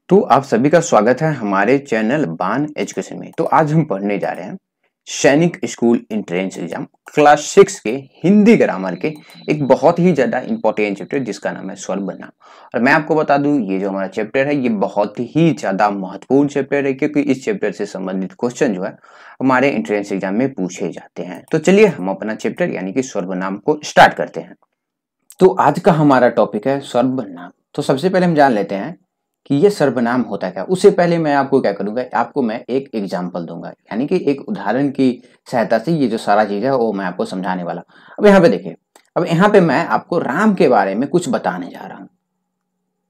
तो आप सभी का स्वागत है हमारे चैनल बान एजुकेशन में। तो आज हम पढ़ने जा रहे हैं सैनिक स्कूल एंट्रेंस एग्जाम क्लास 6 के हिंदी ग्रामर के एक बहुत ही ज्यादा इंपॉर्टेंट चैप्टर जिसका नाम है सर्वनाम। और मैं आपको बता दूं ये जो हमारा चैप्टर है ये बहुत ही ज्यादा महत्वपूर्ण चैप्टर है क्योंकि इस चैप्टर से संबंधित क्वेश्चन जो है हमारे एंट्रेंस एग्जाम में पूछे जाते हैं। तो चलिए हम अपना चैप्टर यानी कि सर्वनाम को स्टार्ट करते हैं। तो आज का हमारा टॉपिक है सर्वनाम। तो सबसे पहले हम जान लेते हैं कि ये सर्वनाम होता क्या। उससे पहले मैं आपको क्या करूंगा, आपको मैं एक एग्जाम्पल दूंगा यानी कि एक उदाहरण की सहायता से ये जो सारा चीज है वो मैं आपको समझाने वाला। अब यहाँ पे देखिए, अब यहाँ पे मैं आपको राम के बारे में कुछ बताने जा रहा हूँ।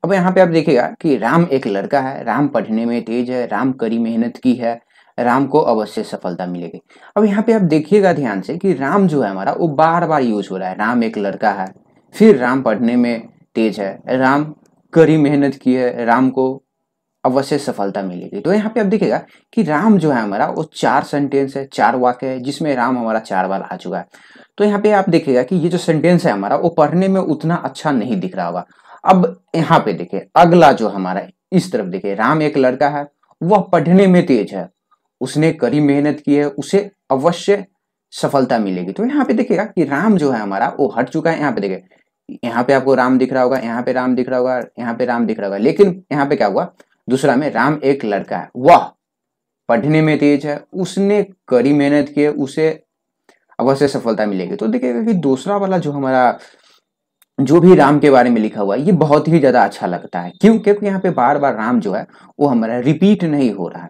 अब यहाँ पे आप देखिएगा कि राम एक लड़का है, राम पढ़ने में तेज है, राम कड़ी मेहनत की है, राम को अवश्य सफलता मिलेगी। अब यहाँ पे आप देखिएगा ध्यान से कि राम जो है हमारा वो बार बार यूज हो रहा है। राम एक लड़का है, फिर राम पढ़ने में तेज है, राम कड़ी मेहनत की है, राम को अवश्य सफलता मिलेगी। तो यहाँ पे आप देखिएगा कि राम जो है हमारा वो 4 सेंटेंस है, 4 वाक्य है जिसमें राम हमारा 4 बार आ चुका है। तो यहाँ पे आप देखिएगा कि ये जो सेंटेंस है हमारा वो पढ़ने में उतना अच्छा नहीं दिख रहा होगा। अब यहाँ पे देखिए अगला जो हमारा इस तरफ देखिए, राम एक लड़का है, वह पढ़ने में तेज है, उसने कड़ी मेहनत की है, उसे अवश्य सफलता मिलेगी। तो यहाँ पे देखिएगा कि राम जो है हमारा वो हट चुका है। यहाँ पे देखिए, यहाँ पे आपको राम दिख रहा होगा, यहाँ पे राम दिख रहा होगा, यहाँ पे राम दिख रहा होगा, लेकिन यहाँ पे क्या हुआ, दूसरा में राम एक लड़का है, वह पढ़ने में तेज है, उसने कड़ी मेहनत की है, उसे अवश्य सफलता मिलेगी। तो देखिएगा कि दूसरा वाला जो हमारा जो भी राम के बारे में लिखा हुआ है ये बहुत ही ज्यादा अच्छा लगता है। क्यों? क्योंकि यहाँ पे बार बार राम जो है वो हमारा रिपीट नहीं हो रहा है।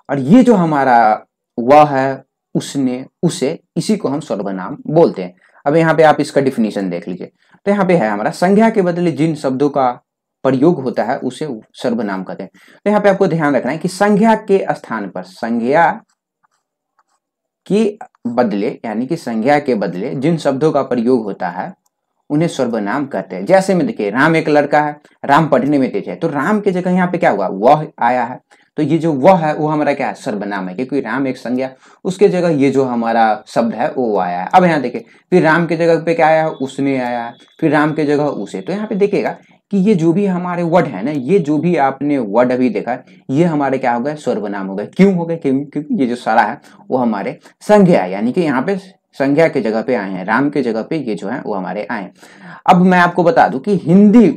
और ये जो हमारा वह है, उसने, उसे, इसी को हम सर्वनाम बोलते हैं। अब यहाँ पे आप इसका डिफिनीशन देख लीजिए। तो यहाँ पे है हमारा संज्ञा के बदले जिन शब्दों का प्रयोग होता है उसे सर्वनाम कहते हैं। तो यहाँ पे आपको ध्यान रखना है कि संज्ञा के स्थान पर, संज्ञा के बदले यानी कि संज्ञा के बदले जिन शब्दों का प्रयोग होता है उन्हें सर्वनाम कहते हैं। जैसे में देखिए, राम एक लड़का है, राम पढ़ने में तेज है, तो राम की जगह यहाँ पे क्या हुआ, वह आया है। तो ये जो वह है वो हमारा क्या है, सर्वनाम है, क्योंकि राम एक संज्ञा, उसके जगह ये जो हमारा शब्द है वो आया है। अब यहाँ देखिए, फिर राम की जगह पे क्या आया है, उसने आया है, फिर राम की जगह उसे। तो यहाँ पे देखिएगा कि ये जो भी हमारे वर्ड है ना, ये जो भी आपने वर्ड अभी देखा ये हमारे क्या हो गए, सर्वनाम हो गए। क्यों हो गए? क्योंकि ये जो सारा है वो हमारे संज्ञा है, यानी कि यहाँ पे संज्ञा के जगह पे आए हैं, राम के जगह पे ये जो है वो हमारे आए हैं। अब मैं आपको बता दूं कि हिंदी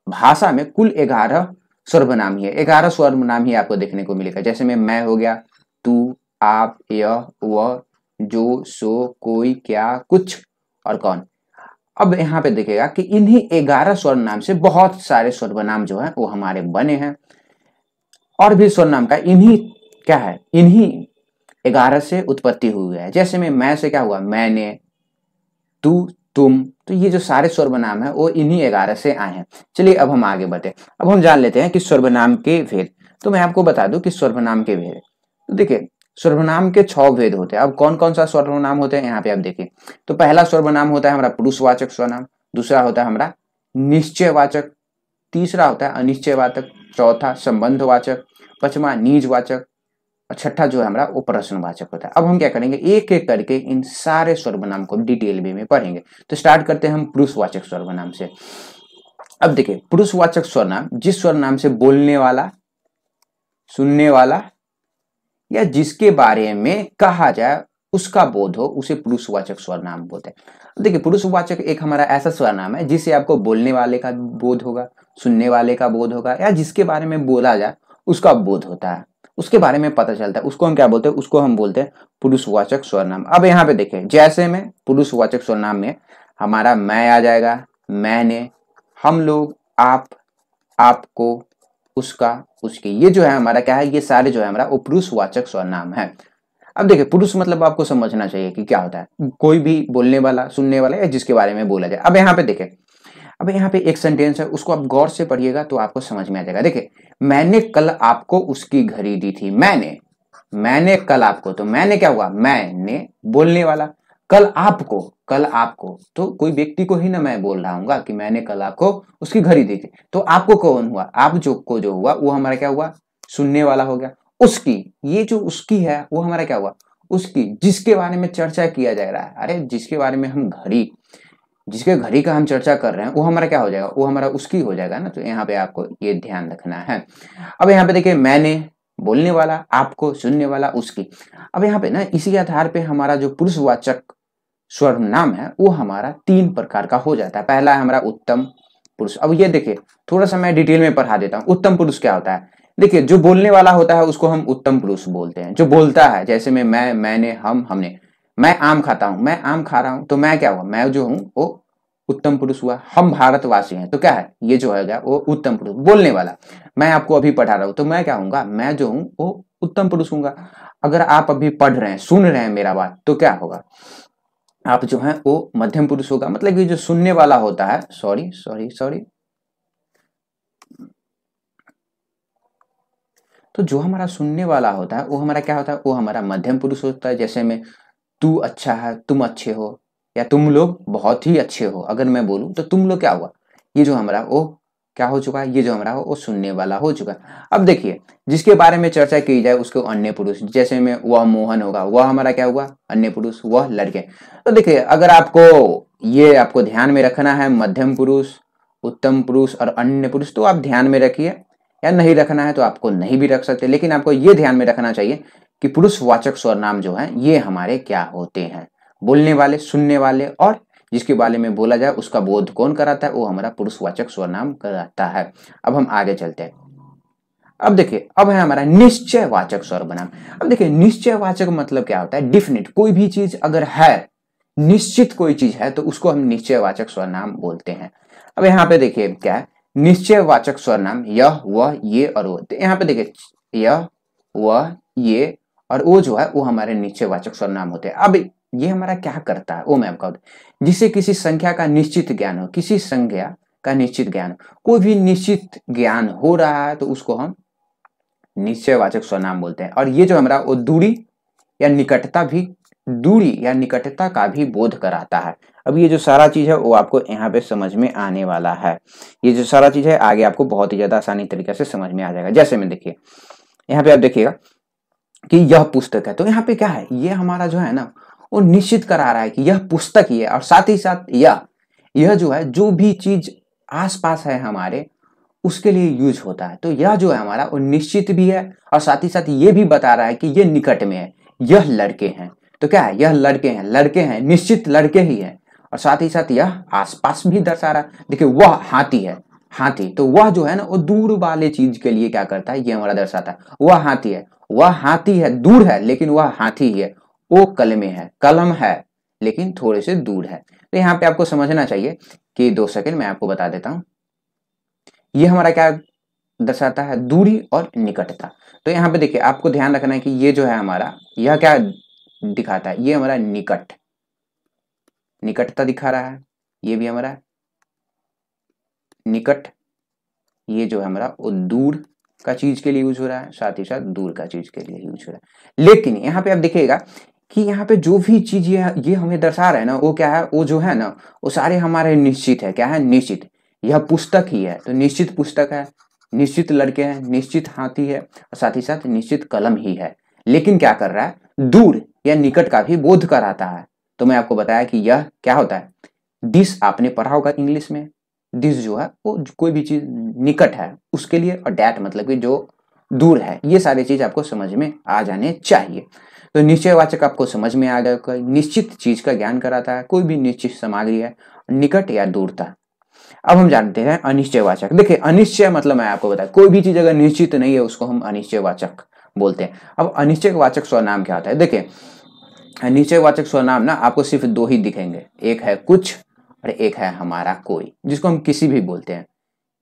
भाषा में कुल 11 सर्वनाम ही है। 11 सर्वनाम ही आपको देखने को मिलेगा। जैसे में मैं हो गया, तू, आप, यह, वह, जो, सो, कोई, क्या, कुछ और कौन। अब यहाँ पे देखिएगा कि इन्हीं 11 सर्वनाम से बहुत सारे सर्वनाम जो है वो हमारे बने हैं। और भी सर्वनाम का इन्हीं क्या है, इन्हीं 11 से उत्पत्ति हुई है। जैसे में मैं से क्या हुआ, मैंने, तू, तुम। तो ये जो सारे सर्वनाम है वो इन्हीं 11 से आए हैं। चलिए अब हम आगे बढ़ते। अब हम जान लेते हैं कि सर्वनाम के भेद। तो मैं आपको बता दूं कि सर्वनाम के भेद, तो देखिए सर्वनाम के 6 भेद होते हैं। अब कौन कौन सा सर्वनाम होते हैं यहाँ पे आप देखिए। तो पहला सर्वनाम होता है हमारा पुरुषवाचक सर्वनाम, दूसरा होता है हमारा निश्चयवाचक, तीसरा होता है अनिश्चयवाचक, चौथा संबंधवाचक, पांचवा निजवाचक, और छठा जो है हमारा वो प्रश्नवाचक होता है। अब हम क्या करेंगे, एक एक करके इन सारे सर्वनाम को डिटेल में पढ़ेंगे। तो स्टार्ट करते हैं हम पुरुषवाचक सर्वनाम से। अब देखिए, पुरुषवाचक सर्वनाम जिस सर्वनाम से बोलने वाला, सुनने वाला या जिसके बारे में कहा जाए उसका बोध हो उसे पुरुषवाचक सर्वनाम बोलते हैं। देखिए, पुरुषवाचक एक हमारा ऐसा सर्वनाम है जिससे आपको बोलने वाले का बोध होगा, सुनने वाले का बोध होगा, या जिसके बारे में बोला जाए उसका बोध होता है, उसके बारे में पता चलता है, उसको हम क्या बोलते हैं, उसको हम बोलते हैं पुरुषवाचक सर्वनाम। अब यहाँ पे देखिए, जैसे में पुरुषवाचक सर्वनाम में हमारा मैं आ जाएगा, मैंने, हम लोग, आप, आपको, उसका, उसकी। ये जो है हमारा क्या है, ये सारे जो है हमारा वो पुरुषवाचक सर्वनाम है। अब देखिए, पुरुष मतलब आपको समझना चाहिए कि क्या होता है, कोई भी बोलने वाला, सुनने वाला या जिसके बारे में बोला जाए। अब यहाँ पे देखिए, अब यहाँ पे एक सेंटेंस है, उसको आप गौर से पढ़िएगा तो आपको समझ में आ जाएगा। देखिए, मैंने कल आपको उसकी घड़ी दी थी। मैंने कल आपको, तो मैंने क्या हुआ, मैंने बोलने वाला, कल आपको तो कोई व्यक्ति को ही ना मैं बोल रहा हूँ कि मैंने कल आपको उसकी घड़ी दी थी। तो आपको कौन हुआ, आप जो हुआ वो हमारा क्या हुआ, सुनने वाला हो गया। उसकी, ये जो उसकी है वो हमारा क्या हुआ, उसकी, जिसके बारे में चर्चा किया जा रहा है। अरे जिसके बारे में हम घड़ी जिसके घड़ी का हम चर्चा कर रहे हैं वो हमारा क्या हो जाएगा, वो हमारा उसकी हो जाएगा ना। तो यहाँ पे आपको ये ध्यान रखना है। अब यहाँ पे देखिए मैंने बोलने वाला, आपको सुनने वाला, उसकी। अब यहाँ पे ना इसी आधार पे हमारा जो पुरुषवाचक सर्वनाम है वो हमारा 3 प्रकार का हो जाता है। पहला है हमारा उत्तम पुरुष। अब ये देखिए थोड़ा सा मैं डिटेल में पढ़ा देता हूँ। उत्तम पुरुष क्या होता है, देखिए जो बोलने वाला होता है उसको हम उत्तम पुरुष बोलते हैं। जो बोलता है जैसे में मैं, मैंने, हम, हमने। मैं आम खाता हूँ, मैं आम खा रहा हूँ, तो मैं क्या हुआ, मैं जो हूँ वो उत्तम पुरुष हुआ। हम भारतवासी हैं तो क्या है, ये जो है वो उत्तम पुरुष बोलने वाला। मैं आपको अभी पढ़ा रहा हूँ तो मैं क्या हूँगा, मैं जो हूँ वो उत्तम पुरुष हूँगा। अगर आप अभी पढ़ रहे हैं, सुन रहे हैं मेरा बात, तो क्या होगा, आप जो है वो मध्यम पुरुष होगा। मतलब कि जो सुनने वाला होता है, सॉरी सॉरी सॉरी, तो जो हमारा सुनने वाला होता है वो हमारा क्या होता है, वो हमारा मध्यम पुरुष होता है। जैसे में तू अच्छा है, तुम अच्छे हो, या तुम लोग बहुत ही अच्छे हो। अगर मैं बोलूं तो तुम लोग क्या हुआ, ये जो हमारा वो क्या हो चुका है, ये जो हमारा वो सुनने वाला हो चुका है। अब देखिए जिसके बारे में चर्चा की जाए उसको अन्य पुरुष। जैसे में वह मोहन होगा, वह हमारा क्या हुआ, अन्य पुरुष, वह लड़के। तो देखिए अगर आपको ये आपको ध्यान में रखना है मध्यम पुरुष, उत्तम पुरुष और अन्य पुरुष, तो आप ध्यान में रखिए। या नहीं रखना है तो आपको नहीं भी रख सकते, लेकिन आपको ये ध्यान में रखना चाहिए कि पुरुषवाचक सर्वनाम जो है ये हमारे क्या होते हैं, बोलने वाले, सुनने वाले, और जिसके बारे में बोला जाए उसका बोध कौन कराता है, वो हमारा पुरुषवाचक सर्वनाम कराता है। अब हम आगे चलते हैं। अब देखिए अब है हमारा निश्चयवाचक सर्वनाम। अब देखिए निश्चयवाचक मतलब क्या होता है, डिफिनिट, कोई भी चीज अगर है, निश्चित कोई चीज है, तो उसको हम निश्चयवाचक सर्वनाम बोलते हैं। अब यहाँ पे देखिए क्या है, निश्चयवाचक सर्वनाम यह, वह, ये और वो। तो यहाँ पे देखिए यह, वह, ये और वो जो है वो हमारे निश्चयवाचक सर्वनाम होते हैं। अब ये हमारा क्या करता है वो मैं आपको, जिसे किसी संख्या का निश्चित ज्ञान हो, किसी संख्या का निश्चित ज्ञान, कोई भी निश्चित ज्ञान हो रहा है तो उसको हम निश्चयवाचक सर्वनाम बोलते हैं। और ये जो हमारा वो दूरी या निकटता भी, दूरी या निकटता का भी बोध कराता है। अब ये जो सारा चीज है वो आपको यहाँ पे समझ में आने वाला है। ये जो सारा चीज है आगे आपको बहुत ही ज्यादा आसानी तरीके से समझ में आ जाएगा। जैसे में देखिए यहाँ पे आप देखिएगा कि यह पुस्तक है, तो यहाँ पे क्या है, ये हमारा जो है ना वो निश्चित करा रहा है कि यह पुस्तक ही है। और साथ ही साथ यह जो है, जो भी चीज आसपास है हमारे उसके लिए यूज होता है। तो यह जो है हमारा वो निश्चित भी है, और साथ ही साथ ये भी बता रहा है कि ये निकट में है, यह लड़के हैं। तो क्या है, यह लड़के हैं, लड़के हैं, निश्चित लड़के ही हैं। और साथ ही साथ यह आसपास भी दर्शा रहा है। देखिए वह हाथी है, हाथी, तो वह जो है ना वो दूर वाले चीज के लिए क्या करता है, ये हमारा दर्शाता है। वह हाथी है, वह हाथी है, दूर है लेकिन वह हाथी ही है। वो कलमे है, कलम है लेकिन थोड़े से दूर है। तो यहाँ पे आपको समझना चाहिए कि 2 सेकंड मैं आपको बता देता हूँ। ये हमारा क्या दर्शाता है, दूरी और निकटता। तो यहाँ पे देखिए आपको ध्यान रखना है कि ये जो है हमारा, यह क्या दिखाता है, ये हमारा निकटता दिखा रहा है। ये भी हमारा निकट, ये जो है हमारा वो दूर का चीज के लिए यूज हो रहा है, साथ ही साथ दूर का चीज के लिए यूज हो रहा है। लेकिन यहाँ पे आप देखिएगा कि यहाँ पे जो भी चीज ये हमें दर्शा रहा है ना, वो क्या है, वो जो है ना वो सारे हमारे निश्चित है। क्या है, निश्चित। यह पुस्तक ही है तो निश्चित पुस्तक है, निश्चित लड़के हैं, निश्चित हाथी है, और साथ ही साथ निश्चित कलम ही है। लेकिन क्या कर रहा है, दूर या निकट का भी बोध कराता है। तो मैं आपको बताया कि यह क्या होता है, दिस, आपने पढ़ा होगा इंग्लिश में, दिस जो है वो कोई भी चीज निकट है उसके लिए, और डैट मतलब कि जो दूर है। ये सारी चीज आपको समझ में आ जाने चाहिए। तो निश्चयवाचक आपको समझ में आ गया, निश्चित चीज का ज्ञान कराता है, कोई भी निश्चित सामग्री है, निकट या दूरता। अब हम जानते हैं अनिश्चयवाचक। देखिए अनिश्चय मतलब मैं आपको बताया, कोई भी चीज अगर निश्चित नहीं है उसको हम अनिश्चयवाचक बोलते हैं। अब अनिश्चयवाचक सर्वनाम क्या होता है, देखिए अनिश्चयवाचक सर्वनाम ना आपको सिर्फ 2 ही दिखेंगे, एक है कुछ और एक है हमारा कोई, जिसको हम किसी भी बोलते हैं।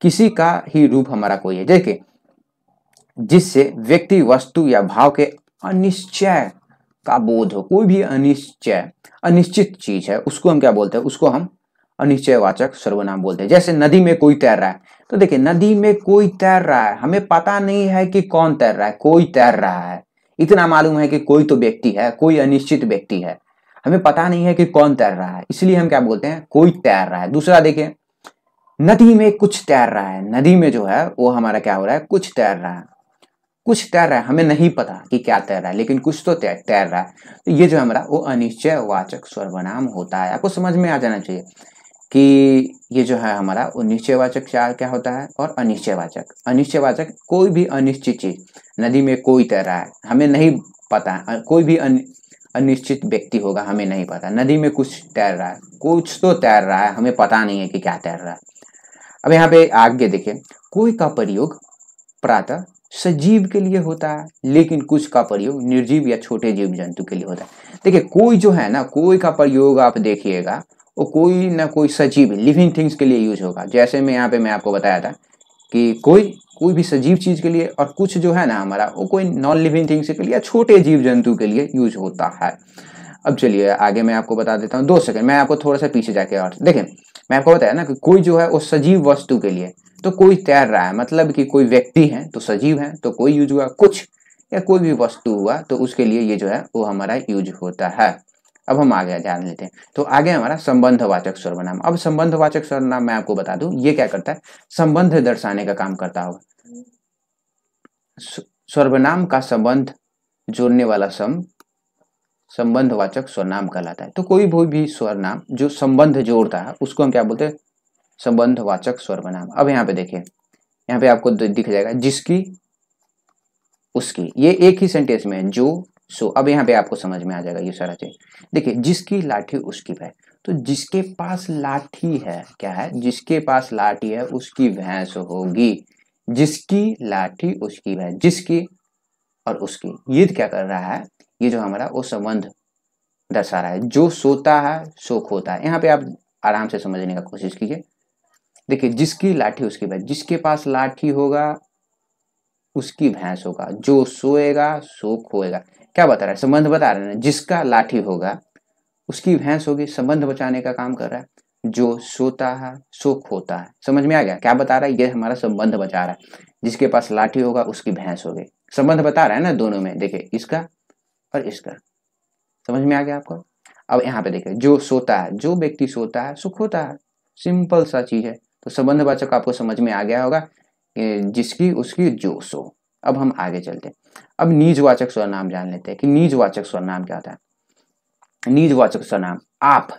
किसी का ही रूप हमारा कोई है। देखिए जिससे व्यक्ति, वस्तु या भाव के अनिश्चय का बोध हो, कोई भी अनिश्चय, अनिश्चित चीज है उसको हम क्या बोलते हैं, उसको हम अनिश्चयवाचक सर्वनाम बोलते हैं। जैसे नदी में कोई तैर रहा है, तो देखिए नदी में कोई तैर रहा है, हमें पता नहीं है कि कौन तैर रहा है, कोई तैर रहा है। इतना मालूम है कि कोई तो व्यक्ति है, कोई अनिश्चित व्यक्ति है, हमें पता नहीं है कि कौन तैर रहा है, इसलिए हम क्या बोलते हैं, कोई तैर रहा है। दूसरा देखिए नदी में कुछ तैर रहा है, नदी में जो है वो हमारा क्या हो रहा है, कुछ तैर रहा है, कुछ तैर रहा है, हमें नहीं पता कि क्या तैर रहा है लेकिन कुछ तो तैर रहा है। तो ये जो हमारा वो अनिश्चयवाचक सर्वनाम होता है। आपको समझ में आ जाना चाहिए कि ये जो है हमारा वो निश्चयवाचक क्या होता है और अनिश्चयवाचक। अनिश्चयवाचक कोई भी अनिश्चित चीज, नदी में कोई तैर रहा है हमें नहीं पता है, कोई भी अनिश्चित व्यक्ति होगा हमें नहीं पता, नदी में कुछ तैर रहा है, कुछ तो तैर रहा है हमें पता नहीं है कि क्या तैर रहा है। अब यहाँ पे आगे देखिए, कोई का प्रयोग प्रातः सजीव के लिए होता है लेकिन कुछ का प्रयोग निर्जीव या छोटे जीव जंतु के लिए होता है। देखिए कोई जो है ना, कोई का प्रयोग आप देखिएगा वो कोई ना कोई सजीव लिविंग थिंग्स के लिए यूज होगा। जैसे मैं यहाँ पे मैं आपको बताया था कि कोई भी सजीव चीज के लिए, और कुछ जो है ना हमारा वो कोई नॉन लिविंग थिंग्स के लिए या छोटे जीव जंतु के लिए यूज होता है। अब चलिए आगे मैं आपको बता देता हूँ, 2 सेकंड मैं आपको थोड़ा सा पीछे जाके और देखें, मैं आपको बताया ना कि कोई जो है वो सजीव वस्तु के लिए, तो कोई तैर रहा है मतलब कि कोई व्यक्ति है तो सजीव है तो कोई यूज हुआ, कुछ या कोई भी वस्तु हुआ तो उसके लिए ये जो है वो हमारा यूज होता है। अब हम आगे जान लेते हैं, तो आगे हमारा संबंधवाचक सर्वनाम। अब संबंधवाचक सर्वनाम मैं आपको बता दूं ये क्या करता है, संबंध दर्शाने का काम करता होगा। सर्वनाम का संबंध जोड़ने वाला संबंधवाचक सर्वनाम कहलाता है। तो कोई भी सर्वनाम जो संबंध जोड़ता है उसको हम क्या बोलते हैं, संबंधवाचक सर्वनाम। अब यहाँ पे देखिए, यहाँ पे आपको दिख जाएगा जिसकी उसकी, ये एक ही सेंटेंस में है, जो सो। अब यहाँ पे आपको समझ में आ जाएगा ये सारा चीज। देखिए जिसकी लाठी उसकी भैंस, तो जिसके पास लाठी है क्या है, जिसके पास लाठी है उसकी भैंस होगी। जिसकी लाठी उसकी भैंस, जिसकी और उसकी, ये क्या कर रहा है, ये जो हमारा वो संबंध दर्शा रहा है। जो सोता है सो खोता है। यहाँ पे आप आराम से समझने का कोशिश कीजिए। देखिए जिसकी लाठी उसकी भैंस, जिसके पास लाठी होगा उसकी भैंस होगा, जो सोएगा सो खोएगा। क्या बता रहा है, संबंध बता रहे हैं। जिसका लाठी होगा उसकी भैंस होगी, संबंध बचाने का काम कर रहा है। जो सोता है सो खोता है। समझ में आ गया क्या बता रहा है, ये हमारा संबंध बचा रहा है। जिसके पास लाठी होगा उसकी भैंस होगी, संबंध बता रहा है ना दोनों में। देखिए इसका और इसका, समझ में आ गया आपको। अब यहाँ पे देखिए जो सोता है, जो व्यक्ति सोता है सो खोता है, सिंपल सा चीज है। तो संबंधवाचक आपको समझ में आ गया होगा, जिसकी उसकी जो सो। अब हम आगे चलते हैं, अब निजवाचक सर्वनाम जान लेते हैं कि निजवाचक सर्वनाम क्या होता है। निजवाचक सर्वनाम आप,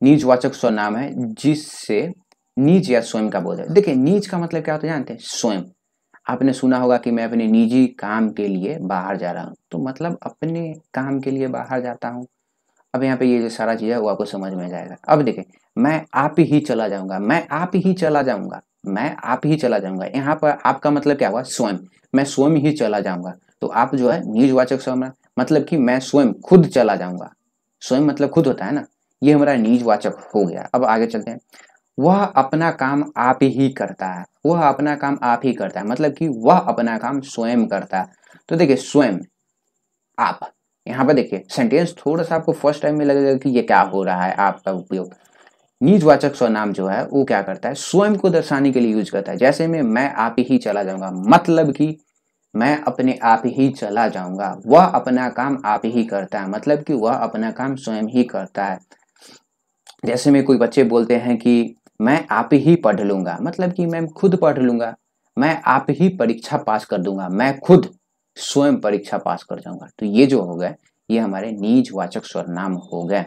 निजवाचक सर्वनाम है जिससे निज या स्वयं का बोध है। देखिए निज का मतलब क्या होता है जानते हैं, स्वयं। आपने सुना होगा कि मैं अपने निजी काम के लिए बाहर जा रहा हूँ, तो मतलब अपने काम के लिए बाहर जाता हूँ। अब यहाँ पे ये जो सारा चीज है वो आपको समझ में जाएगा। अब देखिए मैं आप ही चला जाऊंगा, मैं आप ही चला जाऊंगा, मैं आप ही चला जाऊंगा। यहाँ पर आपका मतलब क्या हुआ, स्वयं। मैं स्वयं ही चला जाऊंगा, तो आप जो है निजवाचक सर्वनाम, मतलब कि मैं स्वयं खुद चला जाऊंगा। स्वयं मतलब खुद होता है ना, ये हमारा निजवाचक हो गया। अब आगे चलते हैं, वह अपना काम आप ही करता है। वह अपना काम आप ही करता है मतलब कि वह अपना काम स्वयं करता है। तो देखिए स्वयं आप, यहाँ पर देखिए सेंटेंस थोड़ा सा आपको फर्स्ट टाइम में लगेगा कि ये क्या हो रहा है, आपका उपयोग। निजवाचक सर्वनाम जो है वो क्या करता है, स्वयं को दर्शाने के लिए यूज करता है। जैसे में मैं आप ही चला जाऊंगा, मतलब कि मैं अपने आप ही चला जाऊंगा। वह अपना काम आप ही करता है मतलब कि वह अपना काम स्वयं ही करता है। जैसे में कोई बच्चे बोलते हैं कि मैं आप ही पढ़ लूंगा, मतलब कि मैं खुद पढ़ लूंगा। मैं आप ही परीक्षा पास कर दूंगा, मैं खुद स्वयं परीक्षा पास कर जाऊंगा। तो ये जो हो गए ये हमारे निजवाचक सर्वनाम हो गए।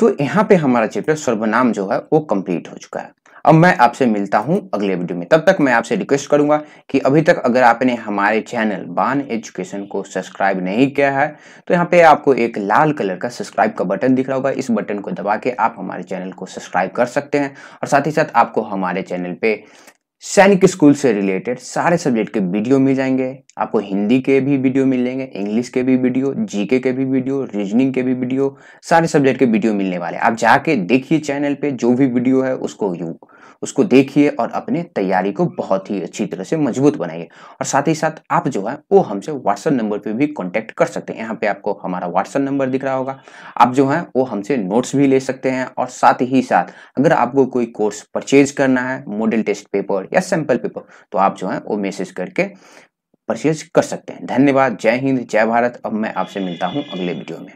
तो यहाँ पे हमारा चैप्टर सर्वनाम जो है वो कंप्लीट हो चुका है। अब मैं आपसे मिलता हूं अगले वीडियो में, तब तक मैं आपसे रिक्वेस्ट करूंगा कि अभी तक अगर आपने हमारे चैनल बान एजुकेशन को सब्सक्राइब नहीं किया है तो यहाँ पे आपको एक लाल कलर का सब्सक्राइब का बटन दिख रहा होगा, इस बटन को दबा के आप हमारे चैनल को सब्सक्राइब कर सकते हैं। और साथ ही साथ आपको हमारे चैनल पे सैनिक स्कूल से रिलेटेड सारे सब्जेक्ट के वीडियो मिल जाएंगे। आपको हिंदी के भी वीडियो मिल जाएंगे, इंग्लिश के भी वीडियो, जीके के भी वीडियो, रीजनिंग के भी वीडियो, सारे सब्जेक्ट के वीडियो मिलने वाले। आप जाके देखिए चैनल पे जो भी वीडियो है उसको देखिए और अपने तैयारी को बहुत ही अच्छी तरह से मजबूत बनाइए। और साथ ही साथ आप जो है वो हमसे व्हाट्सएप नंबर पे भी कांटेक्ट कर सकते हैं। यहाँ पे आपको हमारा व्हाट्सएप नंबर दिख रहा होगा, आप जो है वो हमसे नोट्स भी ले सकते हैं। और साथ ही साथ अगर आपको कोई कोर्स परचेज करना है, मॉडल टेस्ट पेपर या सैंपल पेपर, तो आप जो है वो मैसेज करके परचेज कर सकते हैं। धन्यवाद, जय हिंद, जय भारत। अब मैं आपसे मिलता हूँ अगले वीडियो में।